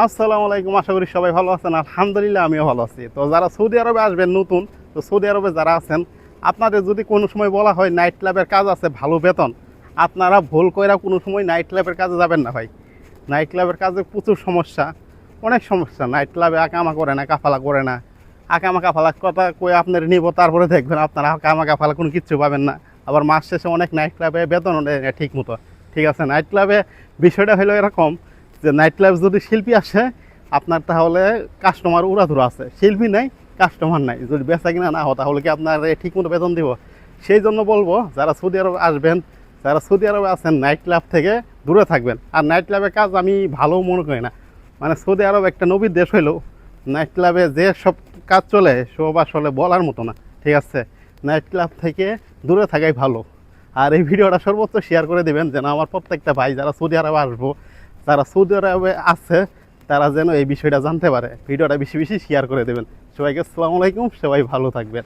আসসালামু আলাইকুম, আশা করি সবাই ভালো আছেন। আলহামদুলিল্লাহ আমিও ভালো আছি। তো যারা সৌদি আরবে আসবেন নতুন, তো সৌদি আরবে যারা আছেন, আপনাদের যদি কোনো সময় বলা হয় নাইট ক্লাবের কাজ আছে ভালো বেতন, আপনারা ভুল কইরা কোনো সময় নাইট ক্লাবের কাজে যাবেন না ভাই। নাইট ক্লাবের কাজে প্রচুর সমস্যা, অনেক সমস্যা। নাইট ক্লাবে আকামা করে না, কাফালা করে না। আকামা কাফালা কথা কয়ে আপনার নিব, তারপরে দেখবেন আপনারা আকামা কাফালা কোনো কিচ্ছু পাবেন না। আবার মাস শেষে অনেক নাইট ক্লাবে বেতন দেয় না ঠিক মতো। ঠিক আছে, নাইট ক্লাবে বিষয়টা হলো এরকম যে নাইট ক্লাব যদি শিল্পী আসে আপনার তাহলে কাস্টমার উড়াধুরা আছে, শিল্পী নাই, কাস্টমার নাই। যদি বেচা কিনা না হয় তাহলে কি আপনার ঠিক মতো বেতন দিব? সেই জন্য বলবো যারা সৌদি আরবে আসবেন, যারা সৌদি আরবে আছেন, নাইট ক্লাব থেকে দূরে থাকবেন। আর নাইট ক্লাবের কাজ আমি ভালো মনে করি না। মানে সৌদি আরব একটা নবীর দেশ হইলেও নাইট ক্লাবে যে সব কাজ চলে সব আসলে বলার মতো না। ঠিক আছে, নাইট ক্লাব থেকে দূরে থাকাই ভালো। আর এই ভিডিওটা সর্বোচ্চ শেয়ার করে দেবেন যেন আমার প্রত্যেকটা ভাই যারা সৌদি আরবে আসবো, যারা সৌদি আরবে আছে, তারা যেন এই বিষয়টা জানতে পারে। ভিডিওটা বেশি বেশি শেয়ার করে দেবেন। সবাইকে আসসালামু আলাইকুম, সবাই ভালো থাকবেন।